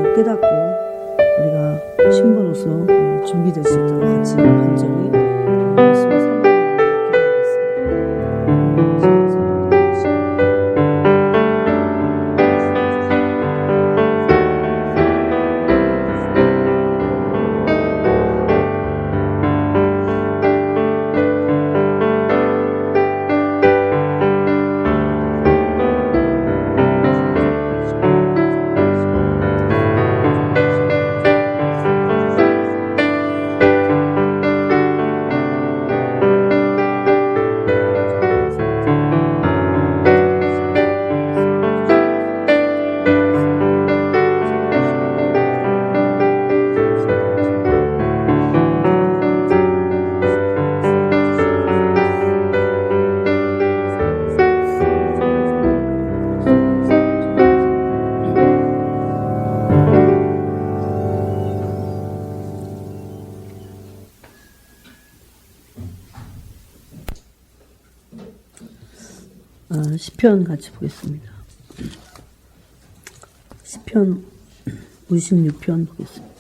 통해서 깨닫고 우리가 신부로서 준비될 수 있도록 같이 간절히 말씀을 사모하는 기도하겠습니다. 시편 같이 보겠습니다. 시편 56편 보겠습니다.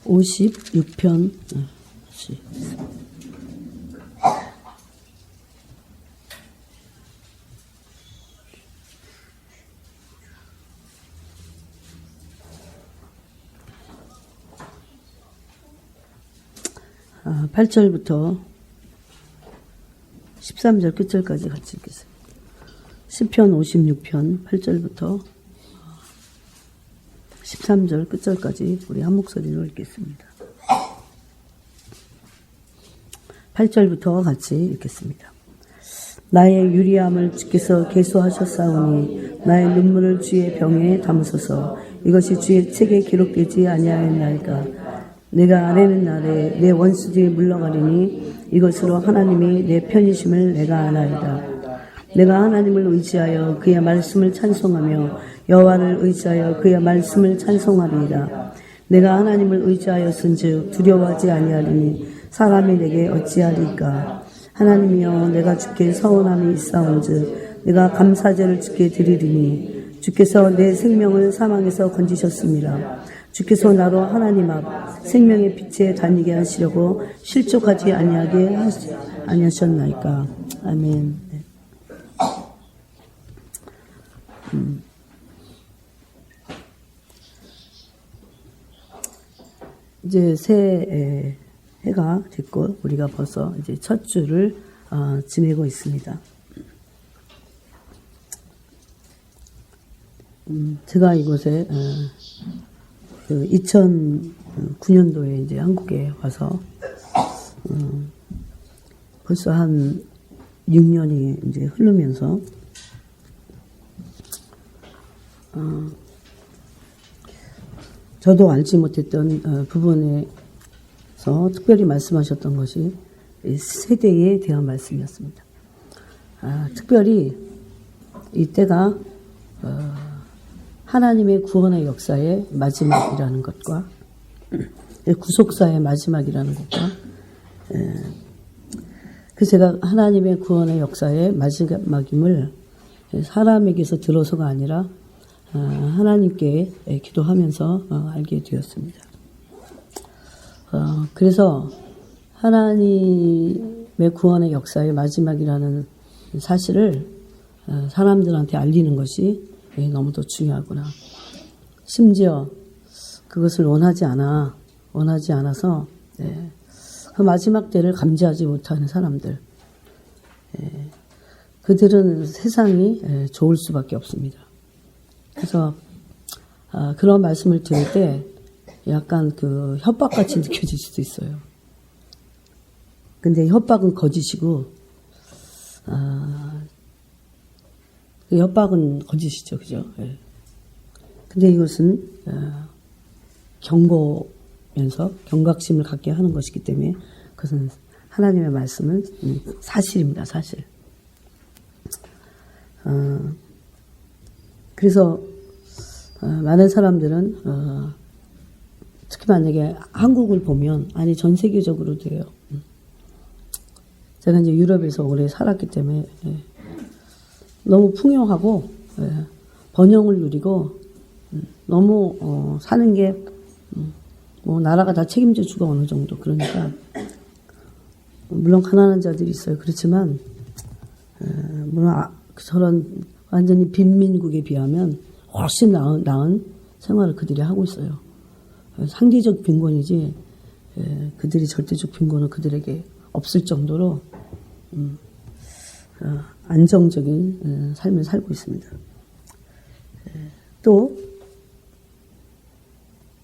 (56편) 아, 8절부터 13절 끝절까지 같이 읽겠습니다. 시편 56편 8절부터 13절 끝절까지 우리 한 목소리로 읽겠습니다. 8절부터 같이 읽겠습니다. 나의 유리함을 주께서 계수하셨사오니 나의 눈물을 주의 병에 담으소서. 이것이 주의 책에 기록되지 아니하였나이까. 내가 아뢰는 날에 내 원수들이 물러가리니 이것으로 하나님이 내 편이심을 내가 아나이다. 내가 하나님을 의지하여 그의 말씀을 찬송하며 여호와를 의지하여 그의 말씀을 찬송하리이다. 내가 하나님을 의지하였은즉 두려워하지 아니하리니 사람이 내게 어찌하리까. 하나님이여 내가 주께 서운함이 있사온즉 내가 감사제를 주께 드리리니 주께서 내 생명을 사망에서 건지셨습니다. 주께서 나로 하나님 앞 생명의 빛에 다니게 하시려고 실족하지 아니하게 아니하셨나이까. 아멘. 네. 이제 새 해가 됐고 우리가 벌써 이제 첫 주를 지내고 있습니다. 제가 이곳에 2009년도에 이제 한국에 와서 벌써 한 6년이 이제 흐르면서 저도 알지 못했던 부분에서 특별히 말씀하셨던 것이 세대에 대한 말씀이었습니다. 특별히 이때가 하나님의 구원의 역사의 마지막이라는 것과 구속사의 마지막이라는 것과 그래서 제가 하나님의 구원의 역사의 마지막임을 사람에게서 들어서가 아니라 하나님께 기도하면서 알게 되었습니다. 그래서 하나님의 구원의 역사의 마지막이라는 사실을 사람들한테 알리는 것이 너무도 중요하구나. 심지어 그것을 원하지 않아서 그 마지막 때를 감지하지 못하는 사람들, 그들은 세상이 좋을 수밖에 없습니다. 그래서 그런 말씀을 들을 때 약간 그 협박같이 느껴질 수도 있어요. 근데 협박은 거짓이고 그 협박은 거짓이죠, 그죠? 예. 근데 이것은 경고면서 경각심을 갖게 하는 것이기 때문에 그것은 하나님의 말씀은 사실입니다, 사실. 그래서 많은 사람들은 특히 만약에 한국을 보면, 아니 전 세계적으로 돼요. 제가 이제 유럽에서 오래 살았기 때문에 너무 풍요하고 번영을 누리고 너무 사는 게 뭐 나라가 다 책임져 주고 어느 정도. 그러니까 물론 가난한 자들이 있어요. 그렇지만 물론 저런 완전히 빈민국에 비하면 훨씬 나은 생활을 그들이 하고 있어요. 상대적 빈곤이지 그들이 절대적 빈곤은 그들에게 없을 정도로 안정적인 삶을 살고 있습니다. 또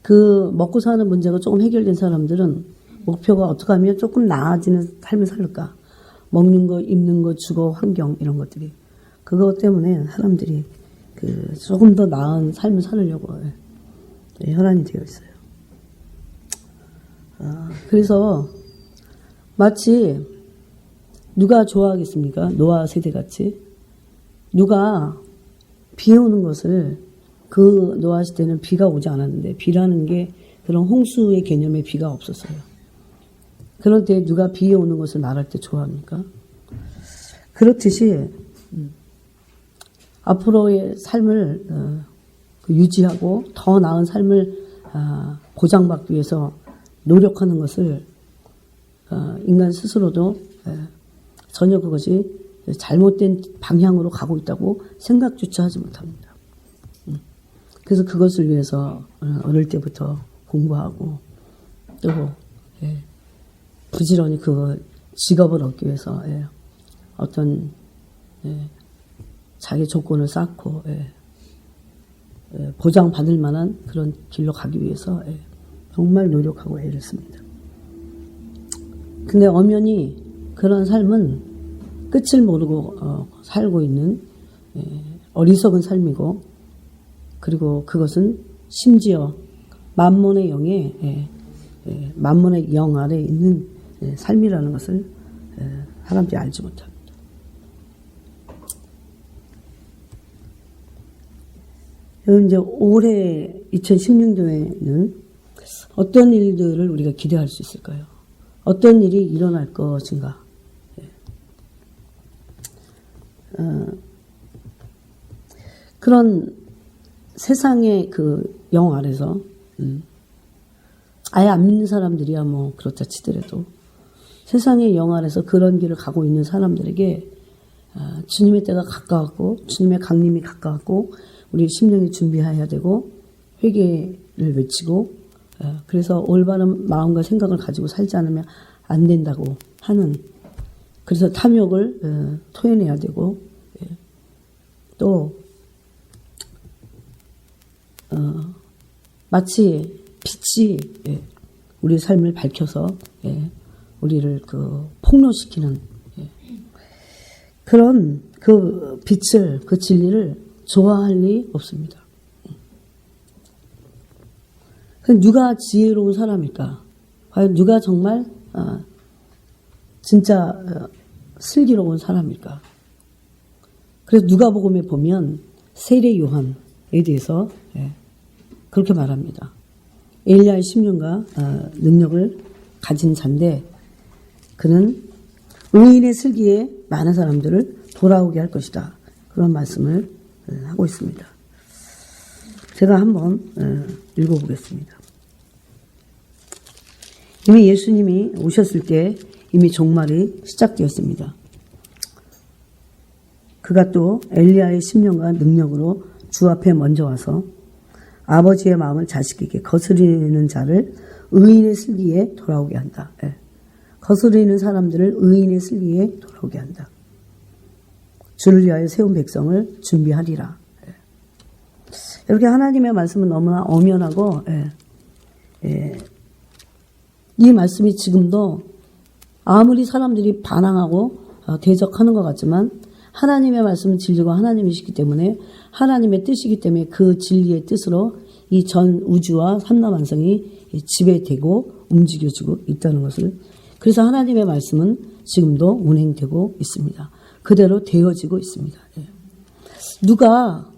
그 먹고 사는 문제가 조금 해결된 사람들은 목표가 어떻게 하면 조금 나아지는 삶을 살까. 먹는 거, 입는 거, 주거, 환경 이런 것들이. 그것 때문에 사람들이 조금 더 나은 삶을 살려고 혈안이 되어 있어요. 그래서 마치 누가 좋아하겠습니까? 노아 세대같이. 누가 비 오는 것을 그 노아 시대는 비가 오지 않았는데 비라는 게 그런 홍수의 개념의 비가 없었어요. 그런데 누가 비 오는 것을 말할 때 좋아합니까? 그렇듯이 앞으로의 삶을 유지하고 더 나은 삶을 보장받기 위해서 노력하는 것을 인간 스스로도 전혀 그것이 잘못된 방향으로 가고 있다고 생각조차 하지 못합니다. 그래서 그것을 위해서 어릴 때부터 공부하고 또 부지런히 그 직업을 얻기 위해서 어떤 자기 조건을 쌓고 보장받을 만한 그런 길로 가기 위해서 정말 노력하고 애를 씁니다. 근데 엄연히 그런 삶은 끝을 모르고 살고 있는 어리석은 삶이고, 그리고 그것은 심지어 만몬의 만몬의 영 아래에 있는 삶이라는 것을 사람들이 알지 못합니다. 여러분, 이제 올해 2016년에는 어떤 일들을 우리가 기대할 수 있을까요? 어떤 일이 일어날 것인가? 그런 세상의 그 영 아래서 아예 안 믿는 사람들이야 뭐 그렇다 치더라도 세상의 영 아래서 그런 길을 가고 있는 사람들에게 주님의 때가 가까웠고 주님의 강림이 가까웠고 우리 심령이 준비해야 되고 회개를 외치고 그래서 올바른 마음과 생각을 가지고 살지 않으면 안 된다고 하는, 그래서 탐욕을 토해내야 되고 또 마치 빛이 우리 삶을 밝혀서 우리를 폭로시키는 그런 그 빛을, 그 진리를 좋아할 리 없습니다. 누가 지혜로운 사람일까? 과연 누가 정말 진짜 슬기로운 사람일까? 그래서 누가복음에 보면 세례 요한에 대해서 그렇게 말합니다. 엘리야의 심령과 능력을 가진 자인데 그는 의인의 슬기에 많은 사람들을 돌아오게 할 것이다. 그런 말씀을 하고 있습니다. 제가 한번 읽어보겠습니다. 이미 예수님이 오셨을 때 이미 종말이 시작되었습니다. 그가 또 엘리야의 심령과 능력으로 주 앞에 먼저 와서 아버지의 마음을 자식에게 거스리는 자를 의인의 슬기에 돌아오게 한다. 거스리는 사람들을 의인의 슬기에 돌아오게 한다. 주를 위하여 세운 백성을 준비하리라. 이렇게 하나님의 말씀은 너무나 엄연하고 이 말씀이 지금도 아무리 사람들이 반항하고 대적하는 것 같지만 하나님의 말씀은 진리고 하나님이시기 때문에 하나님의 뜻이기 때문에 그 진리의 뜻으로 이 전 우주와 삼라만성이 지배되고 움직여지고 있다는 것을, 그래서 하나님의 말씀은 지금도 운행되고 있습니다. 그대로 되어지고 있습니다. 누가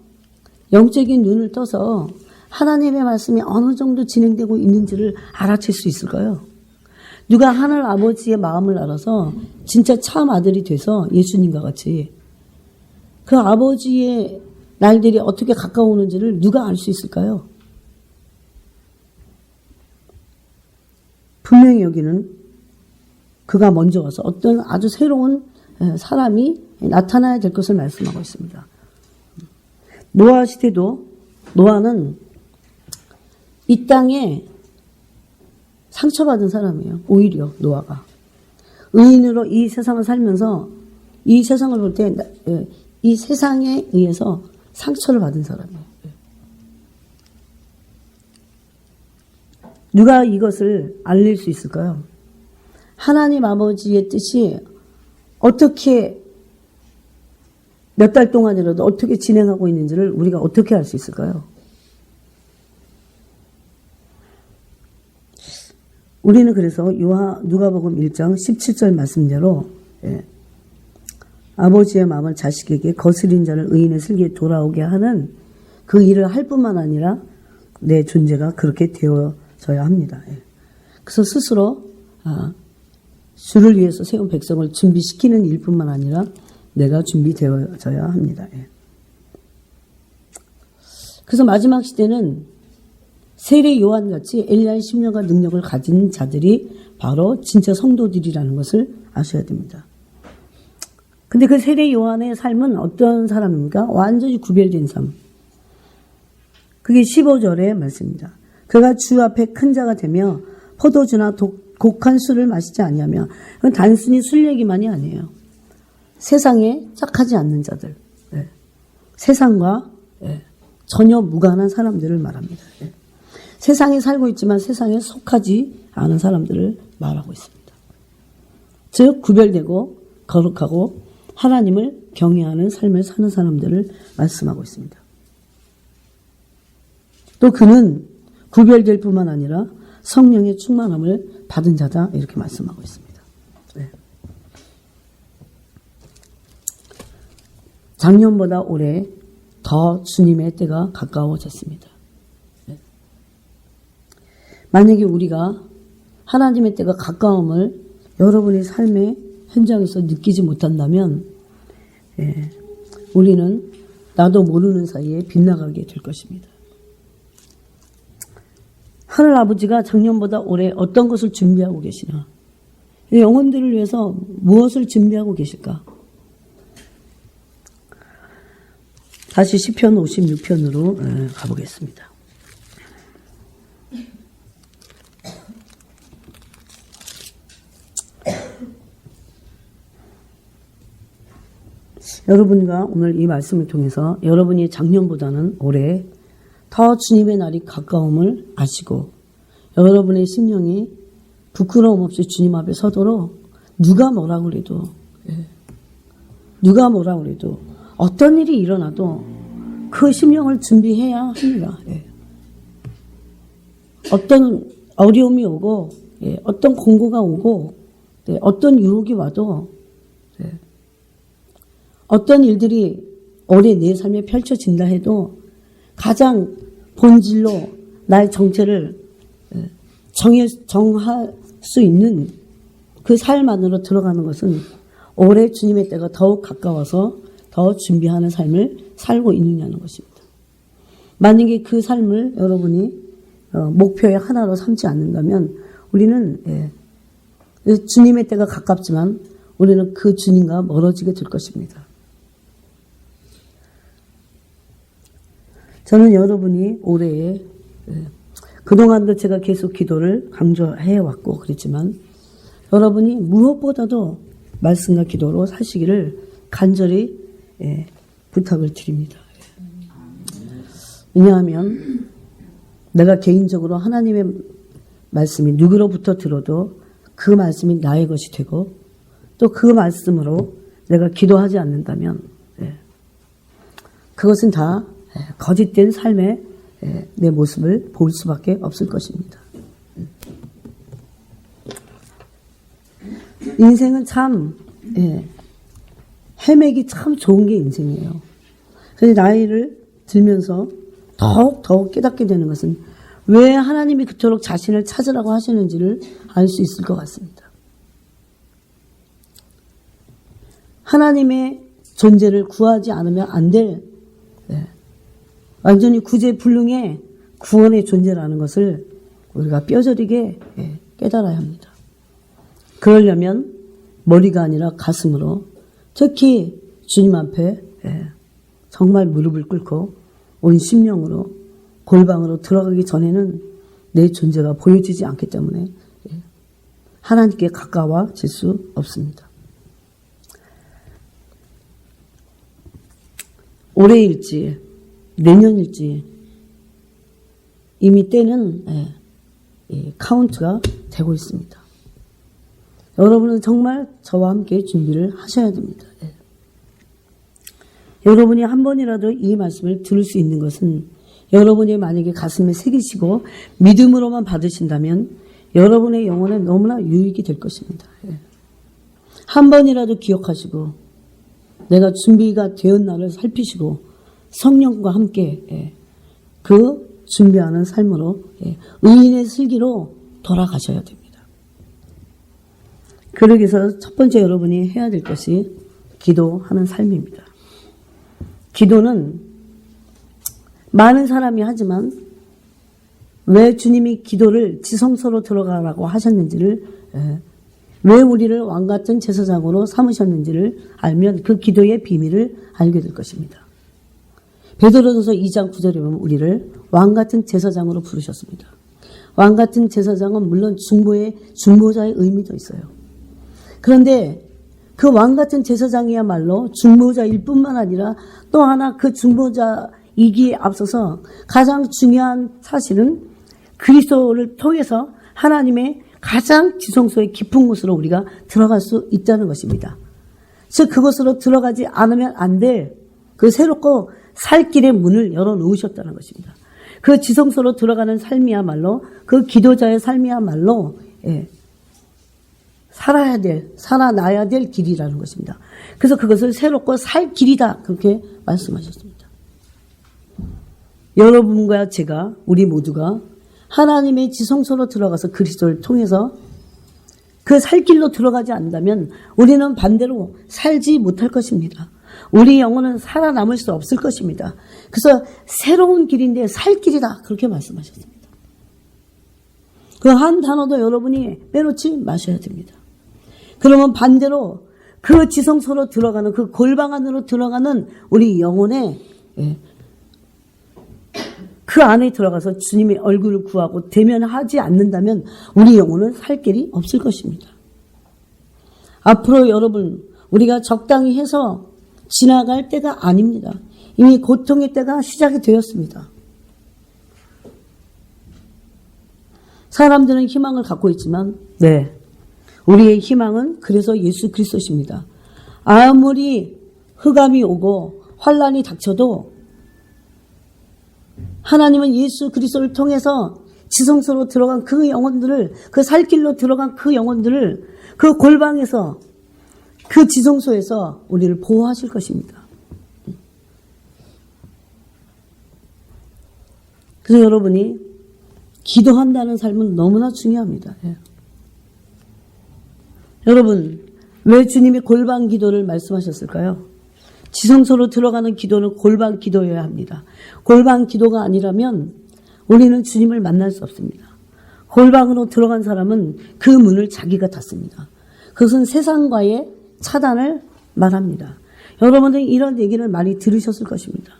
영적인 눈을 떠서 하나님의 말씀이 어느 정도 진행되고 있는지를 알아챌 수 있을까요? 누가 하늘 아버지의 마음을 알아서 진짜 참 아들이 돼서 예수님과 같이 그 아버지의 날들이 어떻게 가까우는지를 누가 알 수 있을까요? 분명히 여기는 그가 먼저 와서 어떤 아주 새로운 사람이 나타나야 될 것을 말씀하고 있습니다. 노아 시대도 노아는 이 땅에 상처받은 사람이에요. 오히려 노아가. 의인으로 이 세상을 살면서 이 세상을 볼 때 이 세상에 의해서 상처를 받은 사람이에요. 누가 이것을 알릴 수 있을까요? 하나님 아버지의 뜻이 어떻게 몇 달 동안이라도 어떻게 진행하고 있는지를 우리가 어떻게 알 수 있을까요? 우리는 그래서 누가복음 1장 17절 말씀대로 아버지의 마음을 자식에게 거스린 자를 의인의 슬기에 돌아오게 하는 그 일을 할 뿐만 아니라 내 존재가 그렇게 되어져야 합니다. 그래서 스스로 주를 위해서 세운 백성을 준비시키는 일뿐만 아니라 내가 준비되어져야 합니다. 그래서 마지막 시대는 세례 요한같이 엘리야의 심령과 능력을 가진 자들이 바로 진짜 성도들이라는 것을 아셔야 됩니다. 근데 그 세례 요한의 삶은 어떤 사람입니까? 완전히 구별된 삶. 그게 15절의 말씀입니다. 그가 주 앞에 큰 자가 되며 포도주나 곡한 술을 마시지 아니하며, 그건 단순히 술 얘기만이 아니에요. 세상에 짝하지 않는 자들, 세상과 전혀 무관한 사람들을 말합니다. 세상에 살고 있지만 세상에 속하지 않은 사람들을 말하고 있습니다. 즉 구별되고 거룩하고 하나님을 경외하는 삶을 사는 사람들을 말씀하고 있습니다. 또 그는 구별될 뿐만 아니라 성령의 충만함을 받은 자다, 이렇게 말씀하고 있습니다. 작년보다 올해 더 주님의 때가 가까워졌습니다. 만약에 우리가 하나님의 때가 가까움을 여러분의 삶의 현장에서 느끼지 못한다면 우리는 나도 모르는 사이에 빗나가게 될 것입니다. 하늘 아버지가 작년보다 올해 어떤 것을 준비하고 계시나, 영혼들을 위해서 무엇을 준비하고 계실까? 다시 시편 56편으로 가보겠습니다. 여러분과 오늘 이 말씀을 통해서 여러분이 작년보다는 올해 더 주님의 날이 가까움을 아시고 여러분의 심령이 부끄러움 없이 주님 앞에 서도록 누가 뭐라고 그래도 어떤 일이 일어나도 그 심령을 준비해야 합니다. 어떤 어려움이 오고 어떤 공고가 오고 어떤 유혹이 와도 어떤 일들이 올해 내 삶에 펼쳐진다 해도 가장 본질로 나의 정체를 정할 수 있는 그 삶 안으로 들어가는 것은 올해 주님의 때가 더욱 가까워서 더 준비하는 삶을 살고 있느냐는 것입니다. 만약에 그 삶을 여러분이 목표의 하나로 삼지 않는다면 우리는 주님의 때가 가깝지만 우리는 그 주님과 멀어지게 될 것입니다. 저는 여러분이 올해에 그동안도 제가 계속 기도를 강조해 왔고 그랬지만 여러분이 무엇보다도 말씀과 기도로 사시기를 간절히 부탁을 드립니다. 왜냐하면 내가 개인적으로 하나님의 말씀이 누구로부터 들어도 그 말씀이 나의 것이 되고 또 그 말씀으로 내가 기도하지 않는다면 그것은 다 거짓된 삶의 내 모습을 볼 수밖에 없을 것입니다. 인생은 참 헤매기 참 좋은 게 인생이에요. 그래서 나이를 들면서 더욱 깨닫게 되는 것은 왜 하나님이 그토록 자신을 찾으라고 하시는지를 알 수 있을 것 같습니다. 하나님의 존재를 구하지 않으면 안 될 완전히 구제불능의 구원의 존재라는 것을 우리가 뼈저리게 깨달아야 합니다. 그러려면 머리가 아니라 가슴으로 특히 주님 앞에 정말 무릎을 꿇고 온 심령으로 골방으로 들어가기 전에는 내 존재가 보여지지 않기 때문에 하나님께 가까워질 수 없습니다. 올해일지 내년일지 이미 때는 카운트가 되고 있습니다. 여러분은 정말 저와 함께 준비를 하셔야 됩니다. 여러분이 한 번이라도 이 말씀을 들을 수 있는 것은 여러분이 만약에 가슴에 새기시고 믿음으로만 받으신다면 여러분의 영혼에 너무나 유익이 될 것입니다. 한 번이라도 기억하시고 내가 준비가 되었나를 살피시고 성령과 함께 그 준비하는 삶으로 의인의 슬기로 돌아가셔야 됩니다. 그러기 위해서 첫 번째 여러분이 해야 될 것이 기도하는 삶입니다. 기도는 많은 사람이 하지만 왜 주님이 기도를 지성소로 들어가라고 하셨는지를 왜 우리를 왕같은 제사장으로 삼으셨는지를 알면 그 기도의 비밀을 알게 될 것입니다. 베드로전서 2장 9절에 보면 우리를 왕같은 제사장으로 부르셨습니다. 왕같은 제사장은 물론 중보자의 의미도 있어요. 그런데 그 왕같은 제사장이야말로 중보자일 뿐만 아니라 또 하나 그 중보자이기에 앞서서 가장 중요한 사실은 그리스도를 통해서 하나님의 가장 지성소의 깊은 곳으로 우리가 들어갈 수 있다는 것입니다. 즉 그곳으로 들어가지 않으면 안 될 그 새롭고 살 길의 문을 열어놓으셨다는 것입니다. 그 지성소로 들어가는 삶이야말로 그 기도자의 삶이야말로 살아나야 될 길이라는 것입니다. 그래서 그것을 새롭고 살 길이다 그렇게 말씀하셨습니다. 여러분과 제가 우리 모두가 하나님의 지성소로 들어가서 그리스도를 통해서 그 살 길로 들어가지 않는다면 우리는 반대로 살지 못할 것입니다. 우리 영혼은 살아남을 수 없을 것입니다. 그래서 새로운 길인데 살 길이다 그렇게 말씀하셨습니다. 그 한 단어도 여러분이 빼놓지 마셔야 됩니다. 그러면 반대로 그 지성소로 들어가는 그 골방 안으로 들어가는 우리 영혼에 그 안에 들어가서 주님의 얼굴을 구하고 대면하지 않는다면 우리 영혼은 살 길이 없을 것입니다. 앞으로 여러분 우리가 적당히 해서 지나갈 때가 아닙니다. 이미 고통의 때가 시작이 되었습니다. 사람들은 희망을 갖고 있지만 우리의 희망은 그래서 예수 그리스도십니다. 아무리 흑암이 오고 환란이 닥쳐도 하나님은 예수 그리스도를 통해서 지성소로 들어간 그 영혼들을 그 살길로 들어간 그 영혼들을 그 골방에서 그 지성소에서 우리를 보호하실 것입니다. 그래서 여러분이 기도한다는 삶은 너무나 중요합니다. 여러분 왜 주님이 골방 기도를 말씀하셨을까요? 지성소로 들어가는 기도는 골방 기도여야 합니다. 골방 기도가 아니라면 우리는 주님을 만날 수 없습니다. 골방으로 들어간 사람은 그 문을 자기가 닫습니다. 그것은 세상과의 차단을 말합니다. 여러분들이 이런 얘기를 많이 들으셨을 것입니다.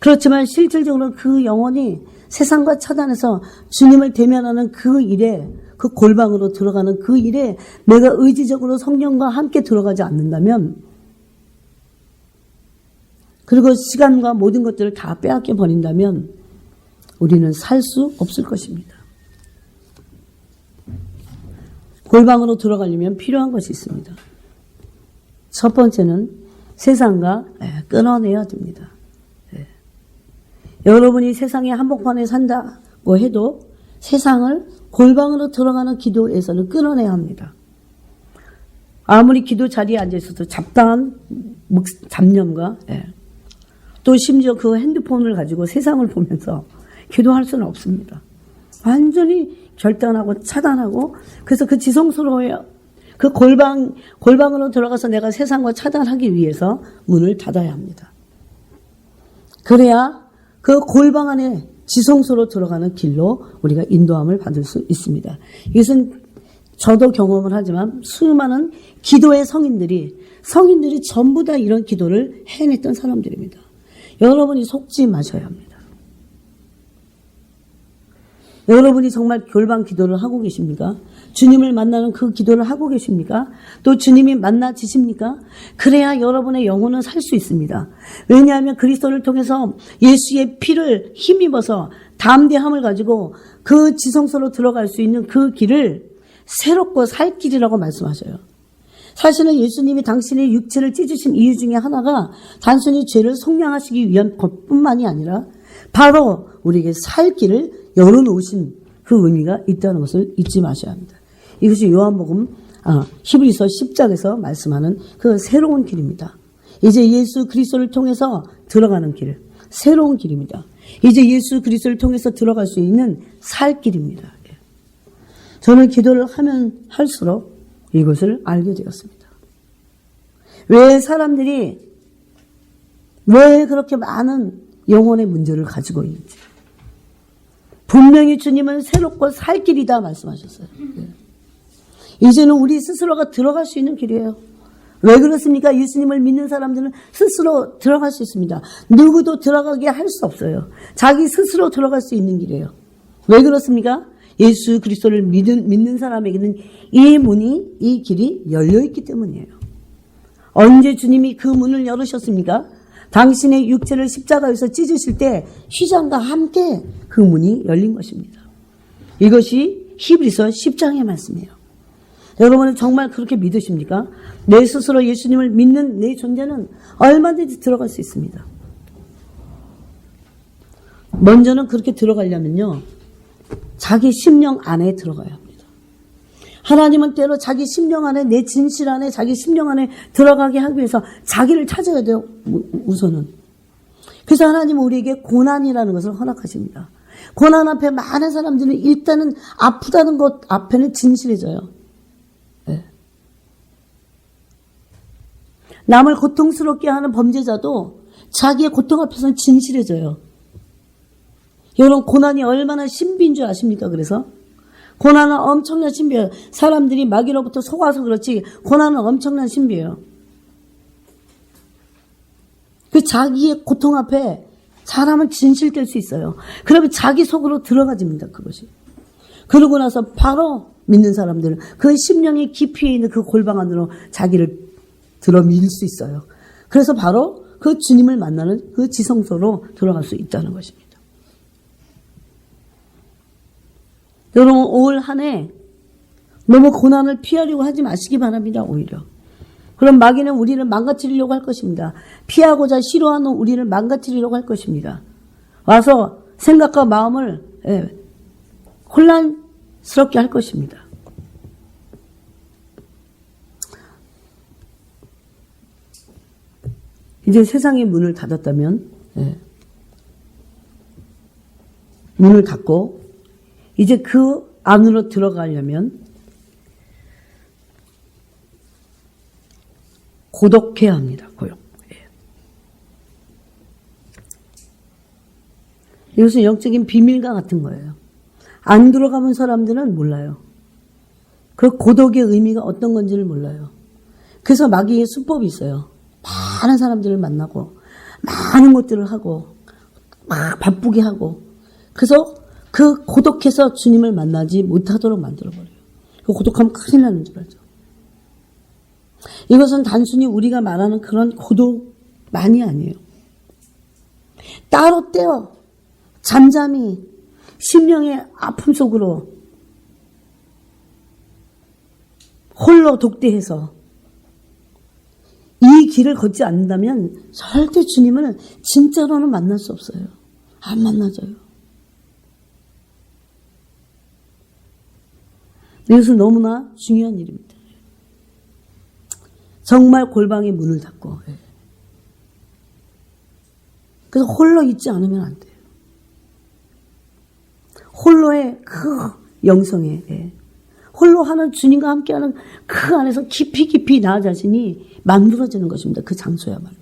그렇지만 실질적으로 그 영혼이 세상과 차단해서 주님을 대면하는 그 일에 그 골방으로 들어가는 그 일에 내가 의지적으로 성령과 함께 들어가지 않는다면 그리고 시간과 모든 것들을 다 빼앗겨 버린다면 우리는 살 수 없을 것입니다. 골방으로 들어가려면 필요한 것이 있습니다. 첫 번째는 세상과 끊어내야 됩니다. 여러분이 세상의 한복판에 산다고 해도 세상을 골방으로 들어가는 기도에서는 끊어내야 합니다. 아무리 기도 자리에 앉아 있어도 잡다한 잡념과 또 심지어 그 핸드폰을 가지고 세상을 보면서 기도할 수는 없습니다. 완전히 결단하고 차단하고, 그래서 그 지성스러워요. 그 골방으로 들어가서 내가 세상과 차단하기 위해서 문을 닫아야 합니다. 그래야 그 골방 안에 지성소로 들어가는 길로 우리가 인도함을 받을 수 있습니다. 이것은 저도 경험을 하지만 수많은 기도의 성인들이 전부 다 이런 기도를 해냈던 사람들입니다. 여러분이 속지 마셔야 합니다. 여러분이 정말 골방 기도를 하고 계십니까? 주님을 만나는 그 기도를 하고 계십니까? 또 주님이 만나지십니까? 그래야 여러분의 영혼은 살 수 있습니다. 왜냐하면 그리스도를 통해서 예수의 피를 힘입어서 담대함을 가지고 그 지성소로 들어갈 수 있는 그 길을 새롭고 살 길이라고 말씀하셔요. 사실은 예수님이 당신의 육체를 찢으신 이유 중에 하나가 단순히 죄를 속량하시기 위한 것뿐만이 아니라 바로 우리에게 살 길을 열어놓으신 그 의미가 있다는 것을 잊지 마셔야 합니다. 이것이 요한복음 히브리서 10장에서 말씀하는 그 새로운 길입니다. 이제 예수 그리스도를 통해서 들어가는 길, 새로운 길입니다. 이제 예수 그리스도를 통해서 들어갈 수 있는 살 길입니다. 저는 기도를 하면 할수록 이것을 알게 되었습니다. 왜 사람들이 왜 그렇게 많은 영혼의 문제를 가지고 있는지. 분명히 주님은 새롭고 살 길이다 말씀하셨어요. 이제는 우리 스스로가 들어갈 수 있는 길이에요. 왜 그렇습니까? 예수님을 믿는 사람들은 스스로 들어갈 수 있습니다. 누구도 들어가게 할 수 없어요. 자기 스스로 들어갈 수 있는 길이에요. 왜 그렇습니까? 예수 그리스도를 믿는 사람에게는 이 문이, 이 길이 열려있기 때문이에요. 언제 주님이 그 문을 열으셨습니까? 당신의 육체를 십자가에서 찢으실 때 휘장과 함께 그 문이 열린 것입니다. 이것이 히브리서 10장의 말씀이에요. 여러분은 정말 그렇게 믿으십니까? 내 스스로 예수님을 믿는 내 존재는 얼마든지 들어갈 수 있습니다. 먼저는 그렇게 들어가려면요, 자기 심령 안에 들어가야 합니다. 하나님은 때로 자기 심령 안에, 내 진실 안에, 자기 심령 안에 들어가게 하기 위해서 자기를 찾아야 돼요, 우선은. 그래서 하나님은 우리에게 고난이라는 것을 허락하십니다. 고난 앞에 많은 사람들은 일단은 아프다는 것 앞에는 진실해져요. 네. 남을 고통스럽게 하는 범죄자도 자기의 고통 앞에서는 진실해져요. 여러분, 고난이 얼마나 신비인 줄 아십니까? 그래서 고난은 엄청난 신비예요. 사람들이 마귀로부터 속아서 그렇지 고난은 엄청난 신비예요. 그 자기의 고통 앞에 사람은 진실될 수 있어요. 그러면 자기 속으로 들어가집니다. 그것이. 그러고 나서 바로 믿는 사람들은 그 심령의 깊이에 있는 그 골방 안으로 자기를 들어밀 수 있어요. 그래서 바로 그 주님을 만나는 그 지성소로 들어갈 수 있다는 것입니다. 여러분, 올 한 해 너무 고난을 피하려고 하지 마시기 바랍니다. 오히려. 그럼 마귀는 우리를 망가뜨리려고 할 것입니다. 피하고자 싫어하는 우리를 망가뜨리려고 할 것입니다. 와서 생각과 마음을 혼란스럽게 할 것입니다. 이제 세상의 문을 닫았다면, 문을 닫고 이제 그 안으로 들어가려면 고독해야 합니다. 고용. 이것은 영적인 비밀과 같은 거예요. 안 들어가본 사람들은 몰라요. 그 고독의 의미가 어떤 건지를 몰라요. 그래서 마귀의 수법이 있어요. 많은 사람들을 만나고 많은 것들을 하고 막 바쁘게 하고, 그래서 그 고독해서 주님을 만나지 못하도록 만들어버려요. 그 고독하면 큰일 나는 줄 알죠. 이것은 단순히 우리가 말하는 그런 고독만이 아니에요. 따로 떼어 잠잠히 심령의 아픔 속으로 홀로 독대해서 이 길을 걷지 않는다면 절대 주님을 진짜로는 만날 수 없어요. 안 만나져요. 이것은 너무나 중요한 일입니다. 정말 골방의 문을 닫고, 그래서 홀로 있지 않으면 안 돼요. 홀로의 그 영성에, 홀로 하는 주님과 함께하는 그 안에서 깊이 나 자신이 만들어지는 것입니다. 그 장소야말로.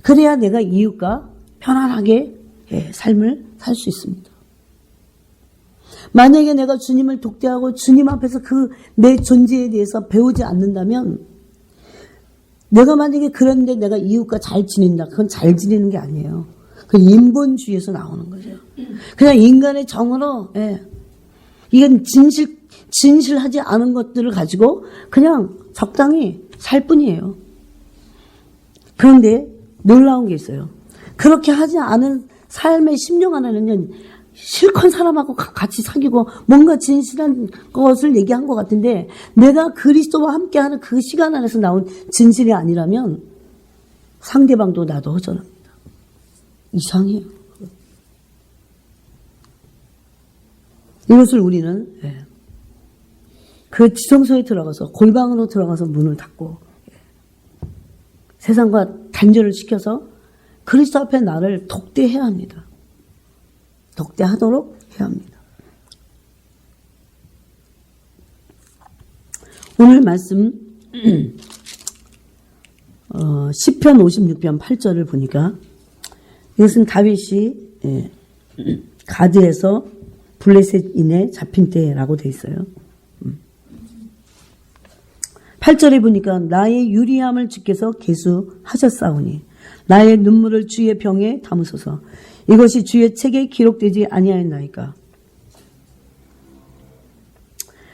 그래야 내가 이웃과 편안하게 삶을 살 수 있습니다. 만약에 내가 주님을 독대하고 주님 앞에서 그 내 존재에 대해서 배우지 않는다면, 내가 만약에 그런데 내가 이웃과 잘 지낸다. 그건 잘 지내는 게 아니에요. 그 인본주의에서 나오는 거죠. 그냥 인간의 정으로, 이건 진실하지 않은 것들을 가지고 그냥 적당히 살 뿐이에요. 그런데 놀라운 게 있어요. 그렇게 하지 않은 삶의 심령 안에는요, 실컷 사람하고 같이 사귀고 뭔가 진실한 것을 얘기한 것 같은데, 내가 그리스도와 함께하는 그 시간 안에서 나온 진실이 아니라면 상대방도 나도 허전합니다. 이상해요. 이것을 우리는 그 지성소에 들어가서, 골방으로 들어가서 문을 닫고 세상과 단절을 시켜서 그리스도 앞에 나를 독대해야 합니다. 독대하도록 해야 합니다. 오늘 말씀 시편 56편 8절을 보니까, 이것은 다윗이 가드에서 블레셋인에 잡힌 때라고 되어 있어요. 8절에 보니까 나의 유리함을 주께서 계수하셨사오니 나의 눈물을 주의 병에 담으소서. 이것이 주의 책에 기록되지 아니하였나이까.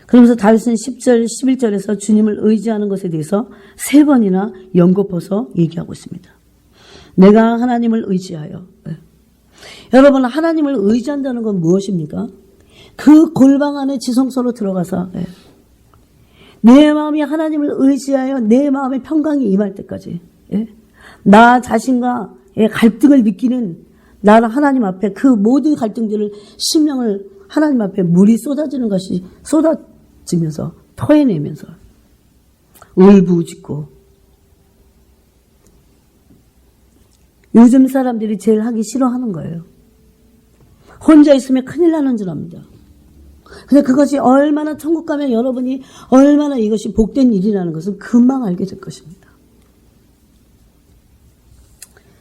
그러면서 다윗은 10절, 11절에서 주님을 의지하는 것에 대해서 3번이나 연거퍼서 얘기하고 있습니다. 내가 하나님을 의지하여. 여러분, 하나님을 의지한다는 건 무엇입니까? 그 골방 안에 지성소로 들어가서 내 마음이 하나님을 의지하여 내 마음의 평강이 임할 때까지, 나 자신과 갈등을 느끼는 나는 하나님 앞에 그 모든 갈등들을, 심령을 하나님 앞에 물이 쏟아지는 것이 쏟아지면서 토해내면서 울부짖고. 요즘 사람들이 제일 하기 싫어하는 거예요. 혼자 있으면 큰일 나는 줄 압니다. 근데 그것이 얼마나 천국 가면 여러분이 얼마나 이것이 복된 일이라는 것을 금방 알게 될 것입니다.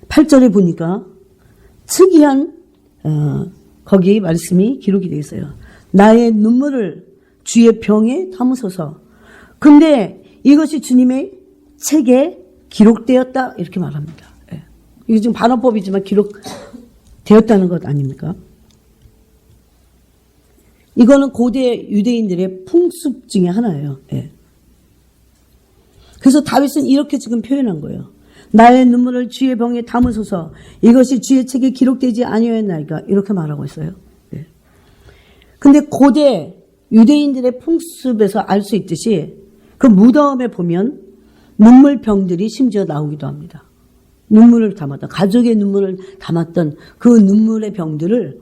8절에 보니까 특이한 거기 말씀이 기록이 되어 있어요. 나의 눈물을 주의 병에 담으소서. 근데 이것이 주님의 책에 기록되었다 이렇게 말합니다. 이게 지금 반어법이지만 기록되었다는 것 아닙니까? 이거는 고대 유대인들의 풍습 중에 하나예요. 그래서 다윗은 이렇게 지금 표현한 거예요. 나의 눈물을 주의 병에 담으소서. 이것이 주의 책에 기록되지 아니하였나이까. 이렇게 말하고 있어요. 근데 고대 유대인들의 풍습에서 알 수 있듯이 그 무덤에 보면 눈물병들이 심지어 나오기도 합니다. 눈물을 담았던, 가족의 눈물을 담았던 그 눈물의 병들을,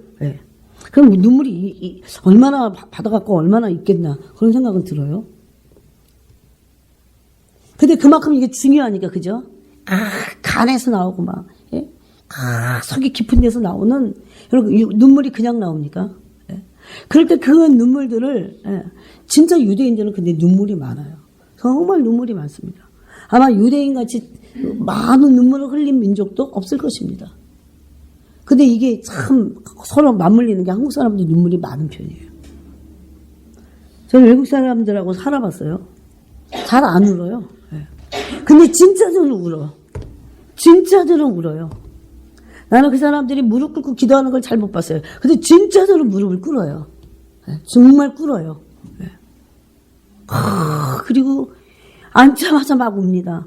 그럼 눈물이 얼마나 받아갖고 얼마나 있겠나 그런 생각은 들어요. 근데 그만큼 이게 중요하니까, 그죠? 간에서 나오고 막, 속이 깊은 데서 나오는, 여러분, 눈물이 그냥 나옵니까? 그럴 때 그 눈물들을, 진짜 유대인들은 근데 눈물이 많아요. 정말 눈물이 많습니다. 아마 유대인같이 많은 눈물을 흘린 민족도 없을 것입니다. 근데 이게 참 서로 맞물리는 게 한국 사람도 눈물이 많은 편이에요. 저는 외국 사람들하고 살아봤어요. 잘 안 울어요. 근데 진짜들은 울어. 진짜들은 울어요. 나는 그 사람들이 무릎 꿇고 기도하는 걸 잘 못 봤어요. 근데 진짜들은 무릎을 꿇어요. 정말 꿇어요. 그리고 앉자마자 막 웁니다.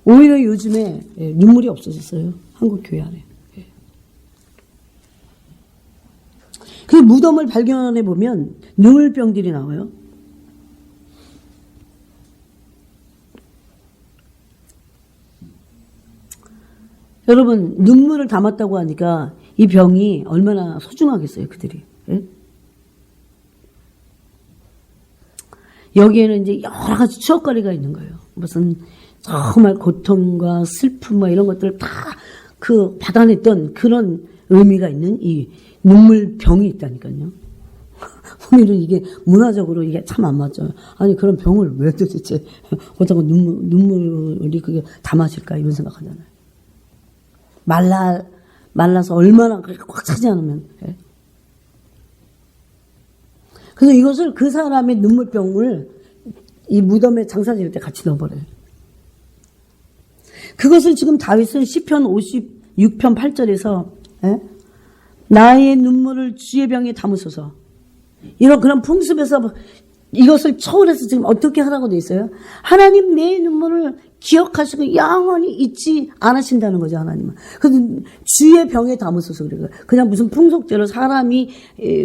오히려 요즘에 눈물이 없어졌어요. 한국 교회 안에. 그 무덤을 발견해 보면 눈물병들이 나와요. 여러분, 눈물을 담았다고 하니까 이 병이 얼마나 소중하겠어요, 그들이. 여기에는 이제 여러 가지 추억거리가 있는 거예요. 무슨 정말 고통과 슬픔 뭐 이런 것들을 다 그 받아냈던 그런 의미가 있는 이 눈물병이 있다니까요. 우리는 이게 문화적으로 이게 참 안 맞죠. 아니 그런 병을 왜 도대체 어쩌고 눈물이 그게 다 마실까 이런 생각하잖아요. 말라서 얼마나 꽉 차지 않으면. 예. 그래서 이것을 그 사람의 눈물병을 이 무덤에 장사 지을 때 같이 넣어버려요. 그것을 지금 다윗은 시편 56편 8절에서 나의 눈물을 주의 병에 담으소서. 이런 그런 풍습에서 이것을 초월해서 지금 어떻게 하라고 돼 있어요? 하나님 내 눈물을 기억하시고 영원히 잊지 않으신다는 거죠, 하나님은. 그래서 주의 병에 담으소서 그래요. 그냥 무슨 풍속대로 사람이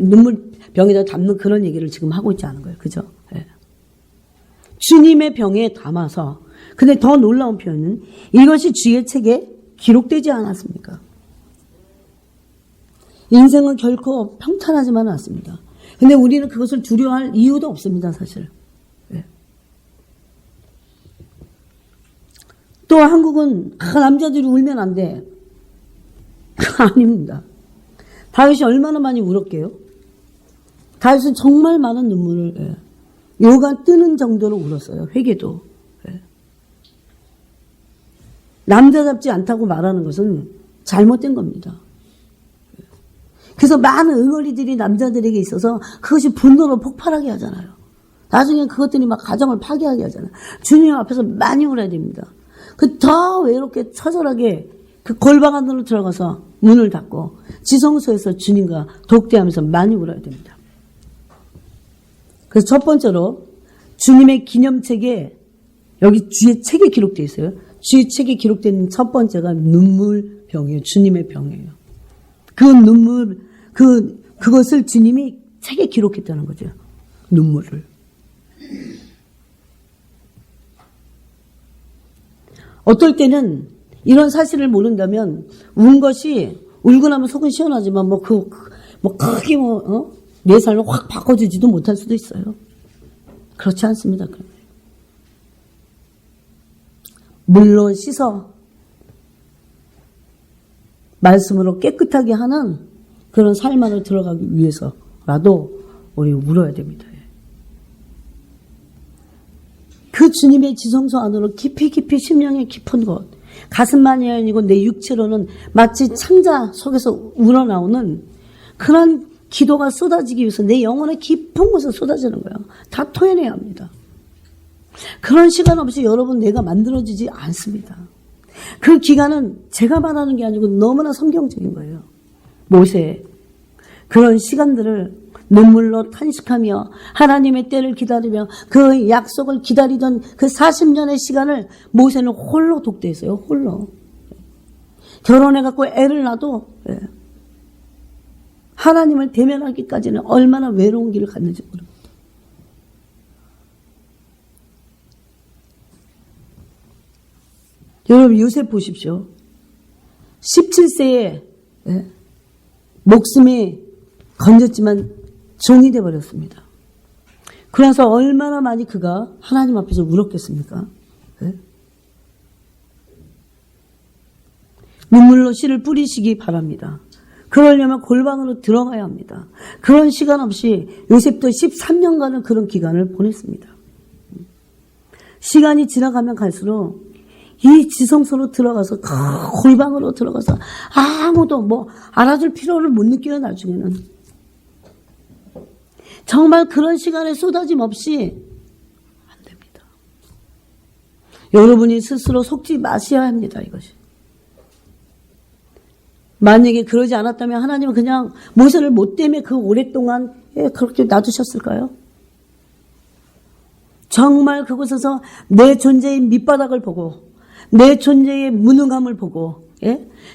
눈물 병에다 담는 그런 얘기를 지금 하고 있지 않은 거예요. 그죠? 예. 주님의 병에 담아서. 근데 더 놀라운 표현은 이것이 주의 책에 기록되지 않았습니까? 인생은 결코 평탄하지만은 않습니다. 근데 우리는 그것을 두려워할 이유도 없습니다, 사실. 네. 또 한국은 남자들이 울면 안 돼. 아닙니다. 다윗이 얼마나 많이 울었게요? 다윗은 정말 많은 눈물을 요가 뜨는 정도로 울었어요. 회개도. 네. 남자답지 않다고 말하는 것은 잘못된 겁니다. 그래서 많은 응어리들이 남자들에게 있어서 그것이 분노로 폭발하게 하잖아요. 나중에 그것들이 막 가정을 파괴하게 하잖아요. 주님 앞에서 많이 울어야 됩니다. 그 더 외롭게 처절하게 그 골방 안으로 들어가서 문을 닫고 지성소에서 주님과 독대하면서 많이 울어야 됩니다. 그래서 첫 번째로 주님의 기념책에 여기 주의 책에 기록되어 있어요. 주의 책에 기록된 첫 번째가 눈물병이에요. 주님의 병이에요. 그 눈물, 그것을 주님이 책에 기록했다는 거죠. 눈물을. 어떨 때는 이런 사실을 모른다면, 운 것이, 울고 나면 속은 시원하지만, 크게 내 삶을 확 바꿔주지도 못할 수도 있어요. 그렇지 않습니다. 물로 씻어, 말씀으로 깨끗하게 하는 그런 삶 안을 들어가기 위해서라도 우리 울어야 됩니다. 그 주님의 지성소 안으로 깊이 심령의 깊은 곳, 가슴만이 아니고 내 육체로는 마치 창자 속에서 우러나오는 그런 기도가 쏟아지기 위해서 내 영혼의 깊은 곳에 쏟아지는 거예요. 다 토해내야 합니다. 그런 시간 없이 여러분 내가 만들어지지 않습니다. 그 기간은 제가 말하는 게 아니고 너무나 성경적인 거예요. 모세 그런 시간들을 눈물로 탄식하며 하나님의 때를 기다리며 그 약속을 기다리던 그 40년의 시간을 모세는 홀로 독대했어요. 홀로. 결혼해갖고 애를 낳아도 하나님을 대면하기까지는 얼마나 외로운 길을 갔는지 모릅니다. 여러분 요셉 보십시오. 17세에 목숨이 건졌지만 종이 되어버렸습니다. 그래서 얼마나 많이 그가 하나님 앞에서 울었겠습니까? 눈물로 씨를 뿌리시기 바랍니다. 그러려면 골방으로 들어가야 합니다. 그런 시간 없이 요셉도 13년간을 그런 기간을 보냈습니다. 시간이 지나가면 갈수록 이 지성소로 들어가서 골방으로 들어가서 아무도 알아줄 필요를 못 느껴요. 나중에는 정말 그런 시간에 쏟아짐 없이 안 됩니다. 여러분이 스스로 속지 마셔야 합니다. 이것이 만약에 그러지 않았다면 하나님은 그냥 모세를 못 때문에 그 오랫동안 그렇게 놔두셨을까요? 정말 그곳에서 내 존재의 밑바닥을 보고 내 존재의 무능함을 보고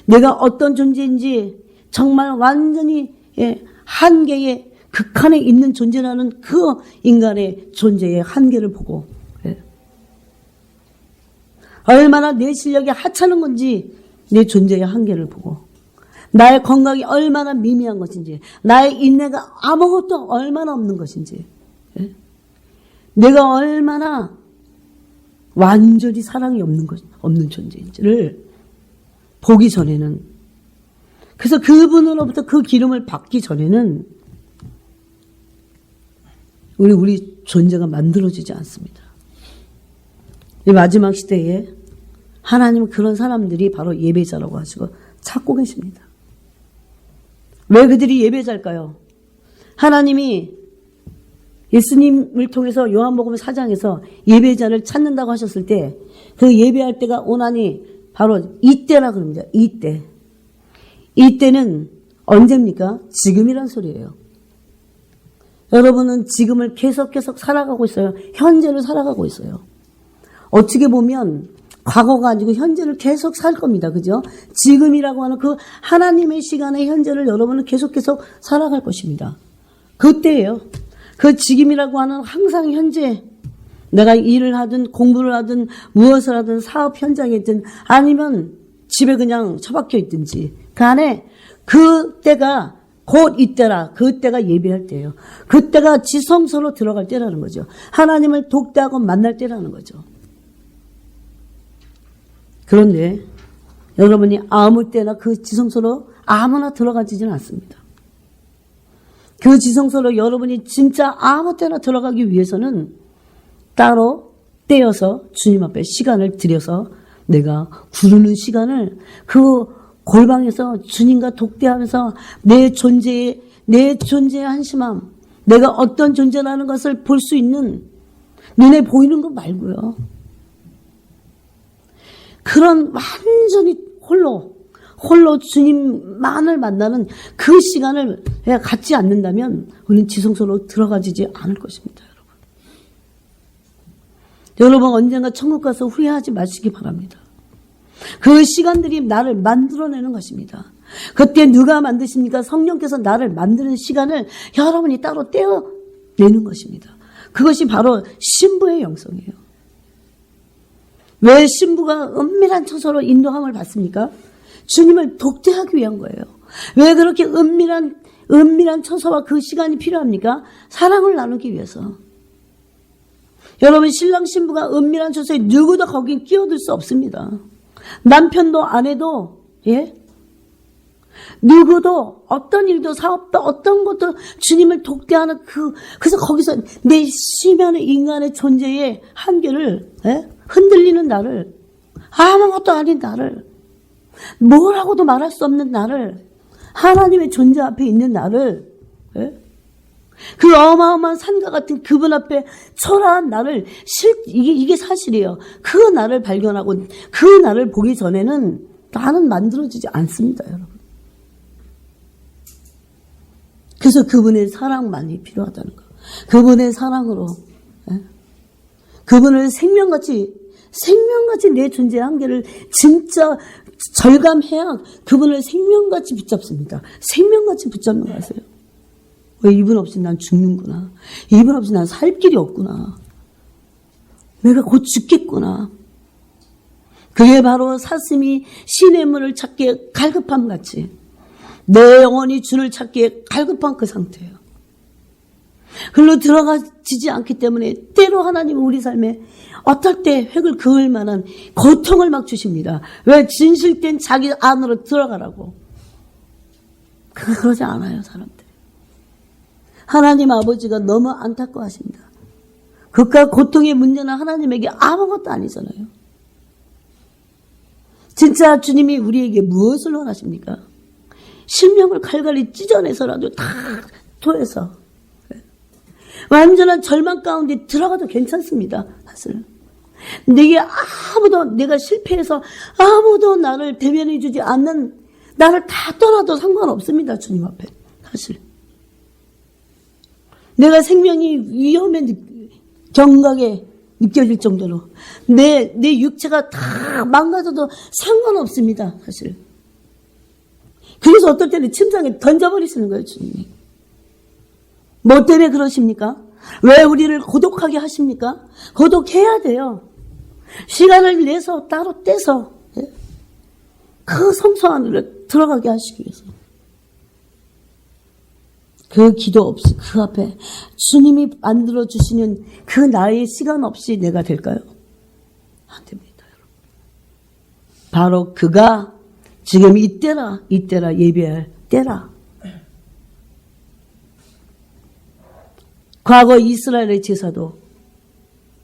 내가 어떤 존재인지 정말 완전히 한계의 극한에 있는 존재라는 그 인간의 존재의 한계를 보고 얼마나 내 실력이 하찮은 건지 내 존재의 한계를 보고 나의 건강이 얼마나 미미한 것인지 나의 인내가 아무것도 얼마나 없는 것인지 내가 얼마나 완전히 사랑이 없는 존재인지를 보기 전에는, 그래서 그분으로부터 그 기름을 받기 전에는 우리 존재가 만들어지지 않습니다. 이 마지막 시대에 하나님은 그런 사람들이 바로 예배자라고 하시고 찾고 계십니다. 왜 그들이 예배자일까요? 하나님이 예수님을 통해서 요한복음 4장에서 예배자를 찾는다고 하셨을 때 그 예배할 때가 오나니 바로 이때라 그럽니다. 이때. 이때는 언제입니까? 지금이란 소리예요. 여러분은 지금을 계속 살아가고 있어요. 현재를 살아가고 있어요. 어떻게 보면 과거가 아니고 현재를 계속 살 겁니다. 그죠? 지금이라고 하는 그 하나님의 시간의 현재를 여러분은 계속 살아갈 것입니다. 그때예요. 그 지금이라고 하는 항상 현재, 내가 일을 하든 공부를 하든 무엇을 하든 사업 현장에 있든 아니면 집에 그냥 처박혀 있든지 간에 그때가 곧 이때라. 그때가 예배할 때예요. 그때가 지성소로 들어갈 때라는 거죠. 하나님을 독대하고 만날 때라는 거죠. 그런데 여러분이 아무 때나 그 지성소로 아무나 들어가지는 않습니다. 그 지성소로 여러분이 진짜 아무 때나 들어가기 위해서는 따로 떼어서 주님 앞에 시간을 들여서 내가 부르는 시간을 그 골방에서 주님과 독대하면서 내 존재의 한심함, 내가 어떤 존재라는 것을 볼 수 있는, 눈에 보이는 것 말고요. 그런 완전히 홀로 주님만을 만나는 그 시간을 갖지 않는다면 우리는 지성소로 들어가지지 않을 것입니다. 여러분 언젠가 천국 가서 후회하지 마시기 바랍니다. 그 시간들이 나를 만들어내는 것입니다. 그때 누가 만드십니까? 성령께서 나를 만드는 시간을 여러분이 따로 떼어내는 것입니다. 그것이 바로 신부의 영성이에요. 왜 신부가 은밀한 처소로 인도함을 받습니까? 주님을 독대하기 위한 거예요. 왜 그렇게 은밀한 처소와 그 시간이 필요합니까? 사랑을 나누기 위해서. 여러분 신랑 신부가 은밀한 처소에 누구도 거긴 끼어들 수 없습니다. 남편도 아내도 누구도 어떤 일도 사업도 어떤 것도 주님을 독대하는 그래서 거기서 내 심연의 인간의 존재의 한계를 흔들리는 나를, 아무것도 아닌 나를, 뭐라고도 말할 수 없는 나를, 하나님의 존재 앞에 있는 나를, 그 어마어마한 산과 같은 그분 앞에 초라한 나를 이게 사실이에요. 그 나를 발견하고 그 나를 보기 전에는 나는 만들어지지 않습니다, 여러분. 그래서 그분의 사랑만이 필요하다는 거. 그분의 사랑으로 그분을 생명같이 내 존재의 한계를 진짜 절감해야 그분을 생명같이 붙잡습니다. 생명같이 붙잡는 거 아세요? 왜 이분 없이 난 죽는구나. 이분 없이 난 살 길이 없구나. 내가 곧 죽겠구나. 그게 바로 사슴이 신의 문을 찾기에 갈급함 같이 내 영혼이 주를 찾기에 갈급한 그 상태예요. 글로 들어가지지 않기 때문에 때로 하나님은 우리 삶에 어떨 때 획을 그을 만한 고통을 막 주십니다. 왜? 진실된 자기 안으로 들어가라고. 그러지 않아요, 사람들. 하나님 아버지가 너무 안타까워하십니다. 극과 고통의 문제는 하나님에게 아무것도 아니잖아요. 진짜 주님이 우리에게 무엇을 원하십니까? 심령을 갈갈이 찢어내서라도 다 토해서 완전한 절망 가운데 들어가도 괜찮습니다. 사실 내가 실패해서 아무도 나를 대면해 주지 않는, 나를 다 떠나도 상관없습니다. 주님 앞에. 사실 내가 생명이 위험에 경각에 느껴질 정도로 내 육체가 다 망가져도 상관없습니다. 사실. 그래서 어떨 때는 침상에 던져버리시는 거예요, 주님이. 뭐 때문에 그러십니까? 왜 우리를 고독하게 하십니까? 고독해야 돼요. 시간을 내서 따로 떼서 그 성소 안으로 들어가게 하시기 위해서. 그 기도 없이 그 앞에 주님이 만들어주시는 그 나의 시간 없이 내가 될까요? 안 됩니다, 여러분. 바로 그가 지금 이때라 예배할 때라. 과거 이스라엘의 제사도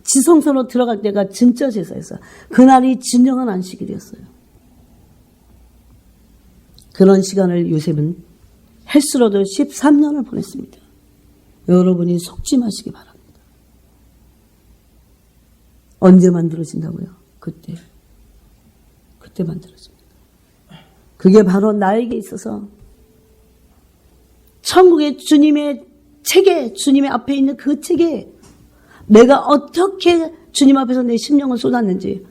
지성소로 들어갈 때가 진짜 제사였어요. 그날이 진정한 안식일이었어요. 그런 시간을 요셉은 헬스로도 13년을 보냈습니다. 여러분이 속지 마시기 바랍니다. 언제 만들어진다고요? 그때 만들어집니다. 그게 바로 나에게 있어서 천국의 주님의 책에, 주님의 앞에 있는 그 책에 내가 어떻게 주님 앞에서 내 심령을 쏟았는지,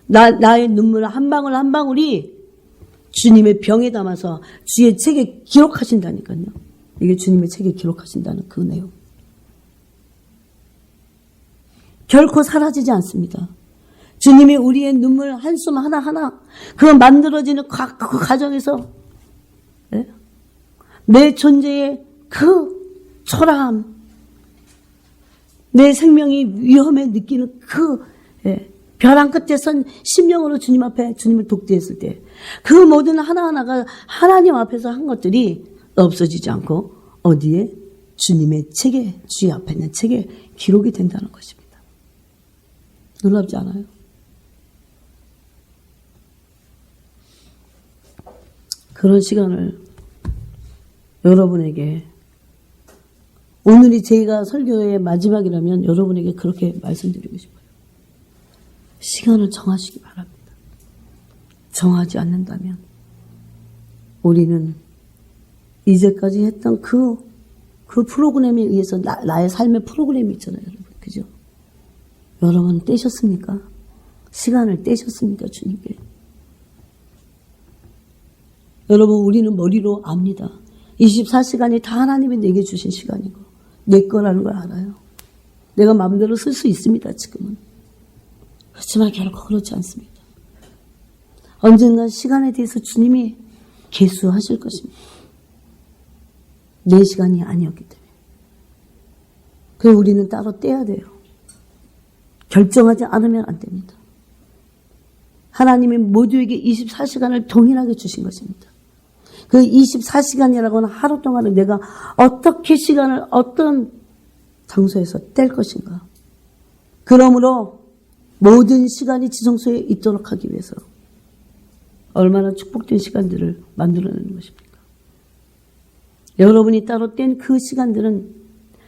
나의 눈물 한 방울 한 방울이 주님의 병에 담아서 주의 책에 기록하신다니까요. 이게 주님의 책에 기록하신다는 그 내용. 결코 사라지지 않습니다. 주님이 우리의 눈물 한숨 하나하나 그 만들어지는 그 과정에서 내 존재의 그 초라함, 내 생명이 위험에 느끼는 그 벼랑 끝에 선 심령으로 주님 앞에 주님을 독대했을 때 그 모든 하나하나가 하나님 앞에서 한 것들이 없어지지 않고 어디에? 주님의 책에, 주의 앞에 있는 책에 기록이 된다는 것입니다. 놀랍지 않아요? 그런 시간을 여러분에게, 오늘이 제가 설교의 마지막이라면 여러분에게 그렇게 말씀드리고 싶어요. 시간을 정하시기 바랍니다. 정하지 않는다면 우리는 이제까지 했던 그 프로그램에 의해서 나의 삶의 프로그램이 있잖아요, 여러분. 그죠? 여러분 떼셨습니까? 시간을 떼셨습니까, 주님께? 여러분, 우리는 머리로 압니다. 24시간이 다 하나님이 내게 주신 시간이고 내 거라는 걸 알아요. 내가 마음대로 쓸 수 있습니다, 지금은. 그렇지만 결코 그렇지 않습니다. 언젠가 시간에 대해서 주님이 계수하실 것입니다. 내 시간이 아니었기 때문에. 그래서 우리는 따로 떼야 돼요. 결정하지 않으면 안 됩니다. 하나님이 모두에게 24시간을 동일하게 주신 것입니다. 그 24시간이라고는 하루 동안은 내가 어떻게 시간을 어떤 장소에서 뗄 것인가. 그러므로 모든 시간이 지성소에 있도록 하기 위해서 얼마나 축복된 시간들을 만들어내는 것입니까? 여러분이 따로 뗀 그 시간들은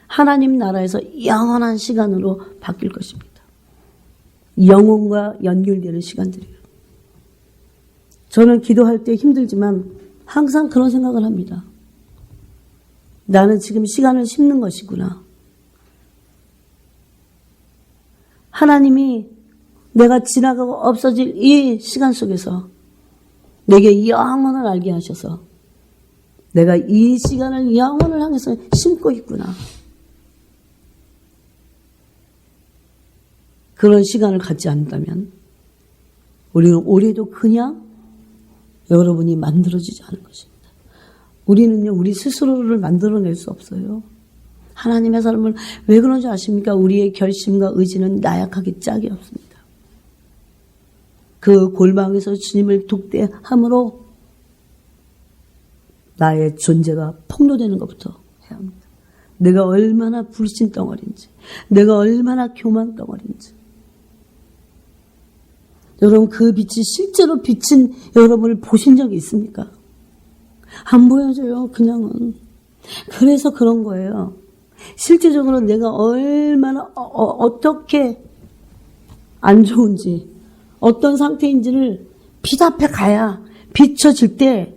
하나님 나라에서 영원한 시간으로 바뀔 것입니다. 영혼과 연결되는 시간들이에요. 저는 기도할 때 힘들지만 항상 그런 생각을 합니다. 나는 지금 시간을 심는 것이구나. 하나님이 내가 지나가고 없어질 이 시간 속에서 내게 영원을 알게 하셔서 내가 이 시간을 영원을 향해서 심고 있구나. 그런 시간을 갖지 않는다면 우리는 올해도 그냥 여러분이 만들어지지 않을 것입니다. 우리는요, 우리 스스로를 만들어낼 수 없어요. 하나님의 사람을 왜 그런지 아십니까? 우리의 결심과 의지는 나약하기 짝이 없습니다. 그 골방에서 주님을 독대함으로 나의 존재가 폭로되는 것부터 해야 합니다. 내가 얼마나 불신 덩어리인지, 내가 얼마나 교만 덩어리인지. 여러분, 그 빛이 실제로 비친 여러분을 보신 적이 있습니까? 안 보여져요, 그냥은. 그래서 그런 거예요. 실제적으로 내가 얼마나 어떻게 안 좋은지, 어떤 상태인지를 빛 앞에 가야 비춰질 때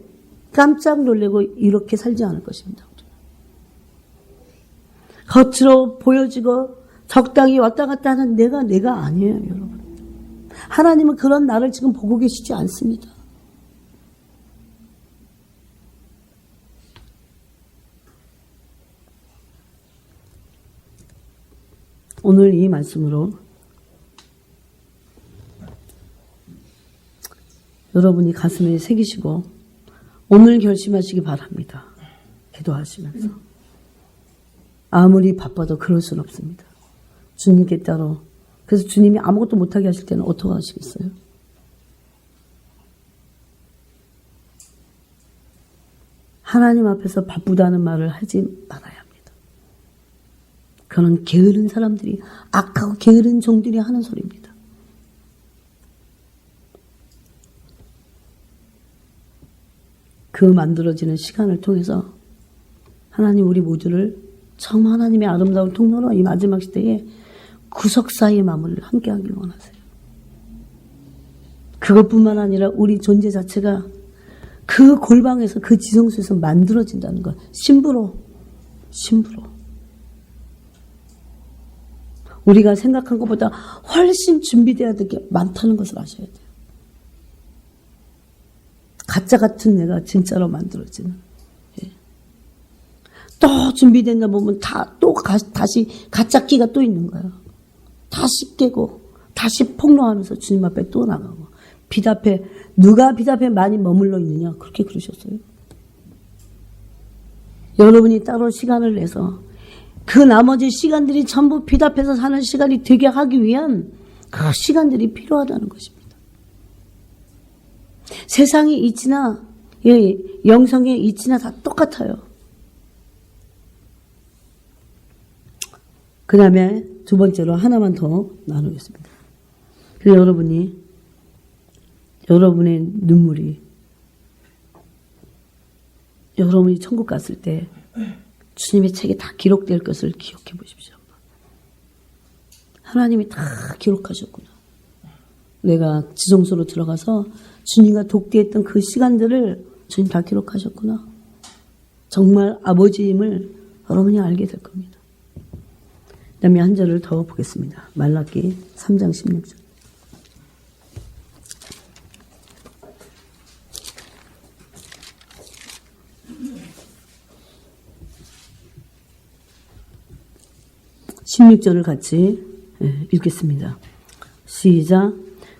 깜짝 놀래고 이렇게 살지 않을 것입니다. 겉으로 보여지고 적당히 왔다 갔다 하는 내가 아니에요, 여러분. 하나님은 그런 나를 지금 보고 계시지 않습니다. 오늘 이 말씀으로 여러분이 가슴에 새기시고 오늘 결심하시기 바랍니다. 기도하시면서. 아무리 바빠도 그럴 수는 없습니다. 주님께 따로 그래서 주님이 아무것도 못하게 하실 때는 어떻게 하시겠어요? 하나님 앞에서 바쁘다는 말을 하지 말아야 합니다. 그건 게으른 사람들이, 악하고 게으른 종들이 하는 소리입니다. 그 만들어지는 시간을 통해서 하나님 우리 모두를 처음 하나님의 아름다운 통로로 이 마지막 시대에 구석사이의 마음을 함께 하길 원하세요. 그것뿐만 아니라 우리 존재 자체가 그 골방에서 그 지성소에서 만들어진다는 것. 심부로. 우리가 생각한 것보다 훨씬 준비되어야 될 게 많다는 것을 아셔야 돼요. 가짜 같은 내가 진짜로 만들어지는. 예. 또 준비된다 보면 다시 가짜 끼가 또 있는 거예요. 다시 깨고 다시 폭로하면서 주님 앞에 또 나가고. 빛 앞에 누가 빛 앞에 많이 머물러 있느냐 그렇게 그러셨어요. 여러분이 따로 시간을 내서 그 나머지 시간들이 전부 빛 앞에서 사는 시간이 되게 하기 위한 그 시간들이 필요하다는 것입니다. 세상의 이치나 영성의 이치나 다 똑같아요. 그 다음에 두 번째로 하나만 더 나누겠습니다. 그래서 여러분의 눈물이 여러분이 천국 갔을 때 주님의 책에 다 기록될 것을 기억해 보십시오. 하나님이 다 기록하셨구나. 내가 지성소로 들어가서 주님과 독대했던 그 시간들을 주님 다 기록하셨구나. 정말 아버지임을 여러분이 알게 될 겁니다. 그 다음에 한 절을 더 보겠습니다. 말라기 3장 16절. (16절을) 같이 읽겠습니다. 시작.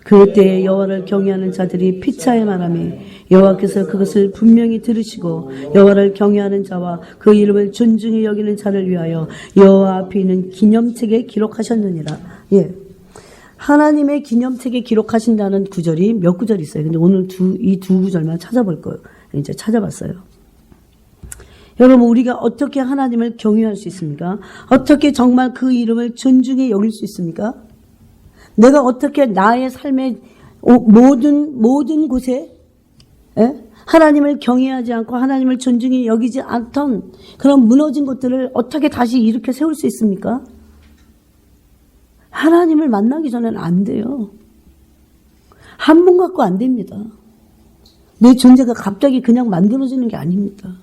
그때에 여호와를 경외하는 자들이 피차에 말하며 여호와께서 그것을 분명히 들으시고 여호와를 경외하는 자와 그 이름을 존중히 여기는 자를 위하여 여호와 앞에 있는 기념책에 기록하셨느니라. 예. 하나님의 기념책에 기록하신다는 구절이 몇 구절 있어요. 근데 오늘 이 두 구절만 찾아볼 거예요. 이제 찾아봤어요. 여러분, 우리가 어떻게 하나님을 경외할 수 있습니까? 어떻게 정말 그 이름을 존중히 여길 수 있습니까? 내가 어떻게 나의 삶의 모든 곳에 하나님을 경외하지 않고 하나님을 존중히 여기지 않던 그런 무너진 것들을 어떻게 다시 일으켜 세울 수 있습니까? 하나님을 만나기 전에는 안 돼요. 한 번 갖고 안 됩니다. 내 존재가 갑자기 그냥 만들어지는 게 아닙니다.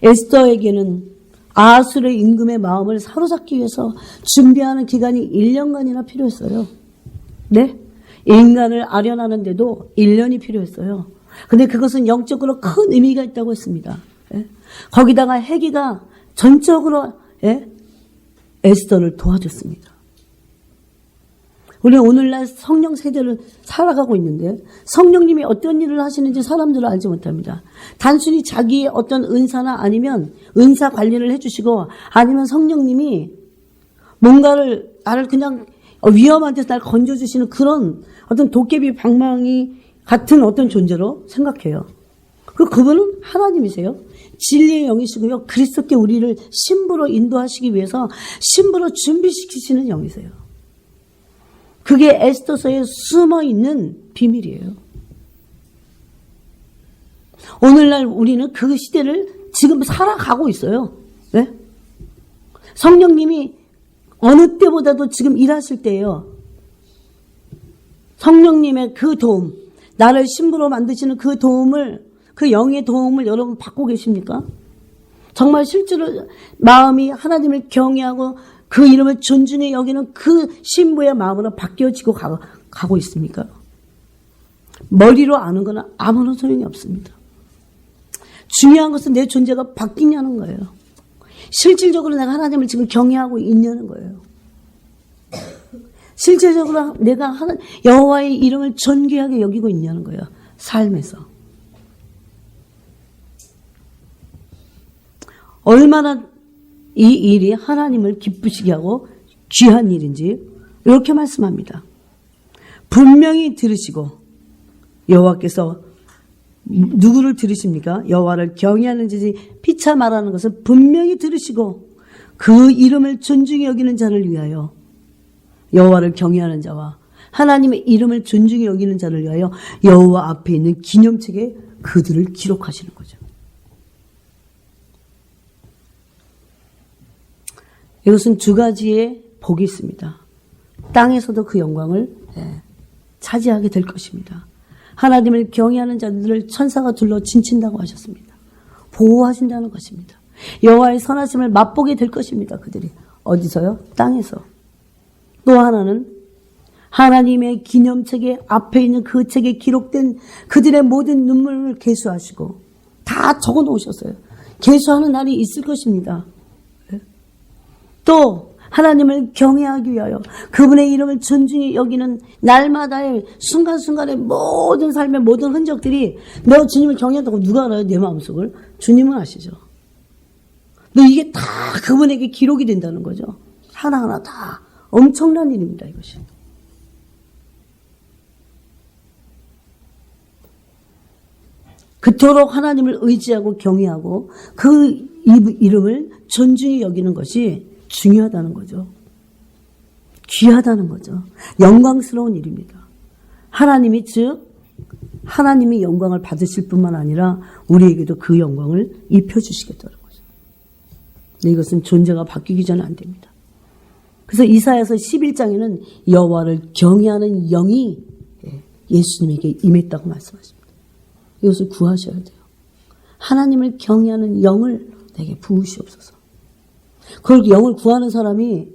에스더에게는 아하술의 임금의 마음을 사로잡기 위해서 준비하는 기간이 1년간이나 필요했어요. 네? 인간을 아련하는데도 1년이 필요했어요. 근데 그것은 영적으로 큰 의미가 있다고 했습니다. 예? 거기다가 해기가 전적으로 에스더를 도와줬습니다. 우리 오늘날 성령 세대를 살아가고 있는데 성령님이 어떤 일을 하시는지 사람들은 알지 못합니다. 단순히 자기의 어떤 은사나 아니면 은사 관리를 해주시고 아니면 성령님이 뭔가를 나를 그냥 위험한 데서 날 건져주시는 그런 어떤 도깨비 방망이 같은 어떤 존재로 생각해요. 그분은 하나님이세요. 진리의 영이시고요. 그리스도께 우리를 신부로 인도하시기 위해서 신부로 준비시키시는 영이세요. 그게 에스더서에 숨어있는 비밀이에요. 오늘날 우리는 그 시대를 지금 살아가고 있어요. 네? 성령님이 어느 때보다도 지금 일하실 때예요. 성령님의 그 도움, 나를 신부로 만드시는 그 도움을, 그 영의 도움을 여러분 받고 계십니까? 정말 실제로 마음이 하나님을 경외하고 그 이름을 존중해 여기는 그 신부의 마음으로 바뀌어지고 가고 있습니까? 머리로 아는 건 아무런 소용이 없습니다. 중요한 것은 내 존재가 바뀌냐는 거예요. 실질적으로 내가 하나님을 지금 경외하고 있냐는 거예요. 실질적으로 내가 여호와의 이름을 존귀하게 여기고 있냐는 거예요. 삶에서. 얼마나 이 일이 하나님을 기쁘시게 하고 귀한 일인지 이렇게 말씀합니다. 분명히 들으시고 여호와께서 누구를 들으십니까? 여호와를 경외하는 자지 피차 말하는 것을 분명히 들으시고 그 이름을 존중히 여기는 자를 위하여 여호와를 경외하는 자와 하나님의 이름을 존중히 여기는 자를 위하여 여호와 앞에 있는 기념책에 그들을 기록하시는 거죠. 이것은 두 가지의 복이 있습니다. 땅에서도 그 영광을 차지하게 될 것입니다. 하나님을 경외하는 자들을 천사가 둘러 진친다고 하셨습니다. 보호하신다는 것입니다. 여호와의 선하심을 맛보게 될 것입니다. 그들이 어디서요? 땅에서. 또 하나는 하나님의 기념책에 앞에 있는 그 책에 기록된 그들의 모든 눈물을 계수하시고 다 적어 놓으셨어요. 계수하는 날이 있을 것입니다. 또 하나님을 경외하기 위하여 그분의 이름을 존중히 여기는 날마다의 순간순간의 모든 삶의 모든 흔적들이 내가 주님을 경외한다고 누가 알아요? 내 마음속을. 주님은 아시죠. 근데 이게 다 그분에게 기록이 된다는 거죠. 하나하나 다 엄청난 일입니다. 이것이. 그토록 하나님을 의지하고 경외하고 그 이름을 존중히 여기는 것이 중요하다는 거죠. 귀하다는 거죠. 영광스러운 일입니다. 하나님이 즉 하나님이 영광을 받으실 뿐만 아니라 우리에게도 그 영광을 입혀주시겠다는 거죠. 근데 이것은 존재가 바뀌기 전에 안 됩니다. 그래서 이사야서 11장에는 여호와를 경외하는 영이 예수님에게 임했다고 말씀하십니다. 이것을 구하셔야 돼요. 하나님을 경외하는 영을 내게 부으시옵소서. 그걸 영을 구하는 사람이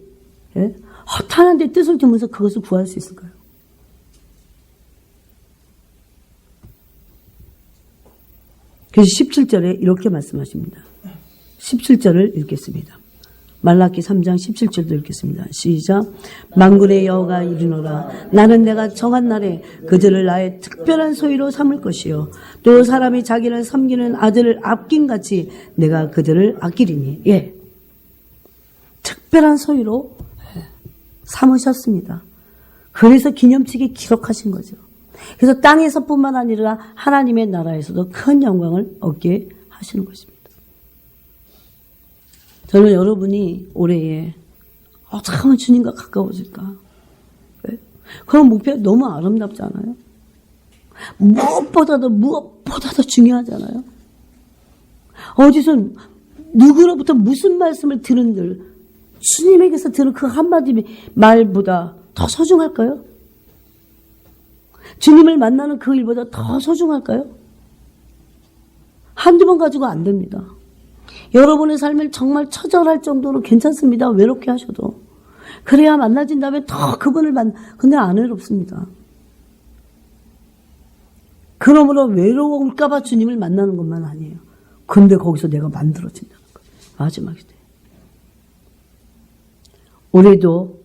허탄한 데 뜻을 두면서 그것을 구할 수 있을까요? 그래서 17절에 이렇게 말씀하십니다. 17절을 읽겠습니다. 말라기 3장 17절도 읽겠습니다. 시작. 만군의 여호와가 이르노라. 나는 내가 정한 날에 그들을 나의 특별한 소유로 삼을 것이요 또 사람이 자기를 섬기는 아들을 아낀같이 내가 그들을 아끼리니. 특별한 소유로 삼으셨습니다. 그래서 기념책에 기록하신 거죠. 그래서 땅에서뿐만 아니라 하나님의 나라에서도 큰 영광을 얻게 하시는 것입니다. 저는 여러분이 올해에 어떻게 하면 주님과 가까워질까? 그런 목표가 너무 아름답지 않아요? 무엇보다도 중요하잖아요. 어디서 누구로부터 무슨 말씀을 들은들 주님에게서 들은 그 한마디 말보다 더 소중할까요? 주님을 만나는 그 일보다 더 소중할까요? 한두 번 가지고 안 됩니다. 여러분의 삶을 정말 처절할 정도로 괜찮습니다. 외롭게 하셔도. 그래야 만나진 다음에 더 그분을 근데 안 외롭습니다. 그러므로 외로울까봐 주님을 만나는 것만 아니에요. 근데 거기서 내가 만들어진다는 거예요. 마지막 시대. 올해도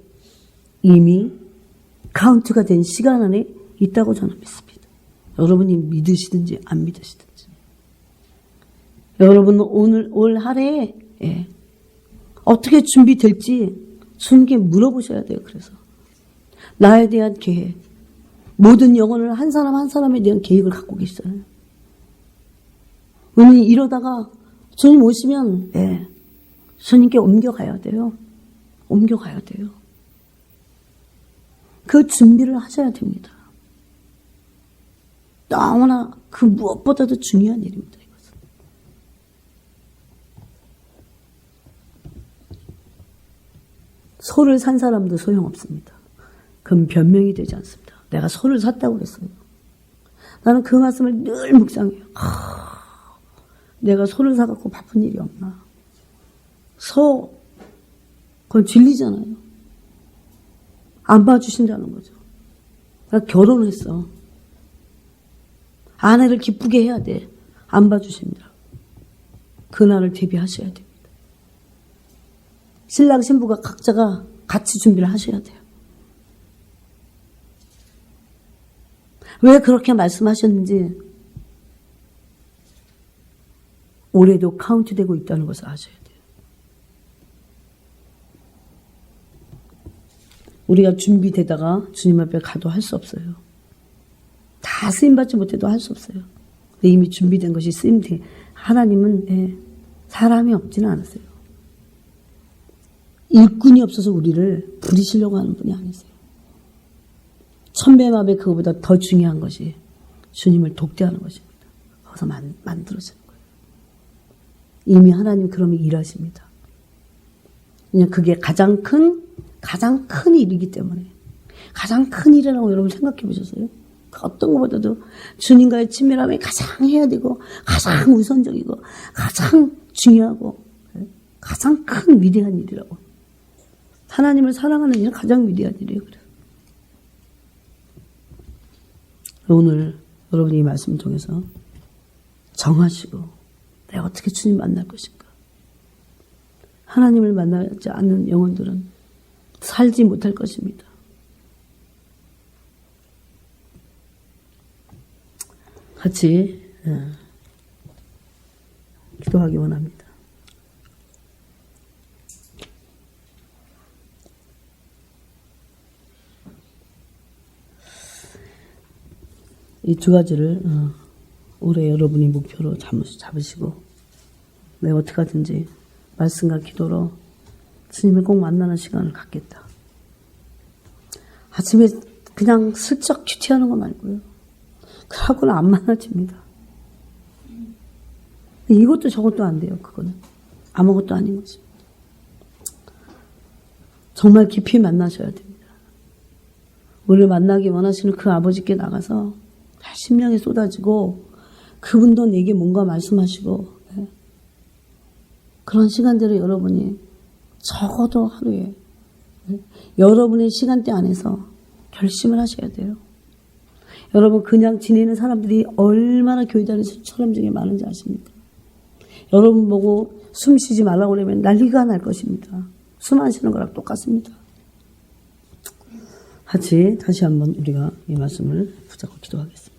이미 카운트가 된 시간 안에 있다고 저는 믿습니다. 여러분이 믿으시든지 안 믿으시든지. 여러분 올 한 해에 어떻게 준비될지 주님께 물어보셔야 돼요. 그래서 나에 대한 계획, 모든 영혼을 한 사람 한 사람에 대한 계획을 갖고 계시잖아요. 우리 이러다가 주님 오시면 주님께 옮겨가야 돼요. 옮겨가야 돼요. 그 준비를 하셔야 됩니다. 너무나 그 무엇보다도 중요한 일입니다. 이것은. 소를 산 사람도 소용없습니다. 그건 변명이 되지 않습니다. 내가 소를 샀다고 그랬어요. 나는 그 말씀을 늘 묵상해요. 내가 소를 사갖고 바쁜 일이 없나. 그건 진리잖아요. 안 봐주신다는 거죠. 나 결혼했어. 아내를 기쁘게 해야 돼. 안 봐주십니다. 그날을 대비하셔야 됩니다. 신랑 신부가 각자가 같이 준비를 하셔야 돼요. 왜 그렇게 말씀하셨는지 올해도 카운트되고 있다는 것을 아셔야 돼요. 우리가 준비되다가 주님 앞에 가도 할 수 없어요. 다 쓰임받지 못해도 할 수 없어요. 근데 이미 준비된 것이 쓰임돼. 하나님은 사람이 없지는 않았어요. 일꾼이 없어서 우리를 부리시려고 하는 분이 아니세요. 천배만배 그거보다 더 중요한 것이 주님을 독대하는 것입니다. 거기서 만들어지는 거예요. 이미 하나님 그러면 일하십니다. 그냥 그게 가장 큰 일이기 때문에. 가장 큰 일이라고 여러분 생각해 보셨어요? 그 어떤 것보다도 주님과의 친밀함이 가장 해야 되고, 가장 우선적이고, 가장 중요하고, 가장 큰 위대한 일이라고. 하나님을 사랑하는 일은 가장 위대한 일이에요. 그래요. 오늘 여러분이 이 말씀을 통해서 정하시고, 내가 어떻게 주님 만날 것인가. 하나님을 만나지 않는 영혼들은 살지 못할 것입니다. 같이 기도하기 원합니다. 이 두 가지를 올해 여러분이 목표로 잡으시고, 내가 어떻게 하든지 말씀과 기도로 주님을 꼭 만나는 시간을 갖겠다. 아침에 그냥 슬쩍 큐티하는 거 말고요. 그하고는 안 만나집니다. 이것도 저것도 안 돼요. 그거는 아무것도 아닌 거지. 정말 깊이 만나셔야 됩니다. 우리를 만나기 원하시는 그 아버지께 나가서 심령이 쏟아지고, 그분도 내게 뭔가 말씀하시고, 그런 시간대로 여러분이 적어도 하루에 여러분의 시간대 안에서 결심을 하셔야 돼요. 여러분, 그냥 지내는 사람들이 얼마나 교회 다니는 사람 중에 많은지 아십니까? 여러분 보고 숨 쉬지 말라고 그러면 난리가 날 것입니다. 숨 안 쉬는 거랑 똑같습니다. 같이 다시 한번 우리가 이 말씀을 붙잡고 기도하겠습니다.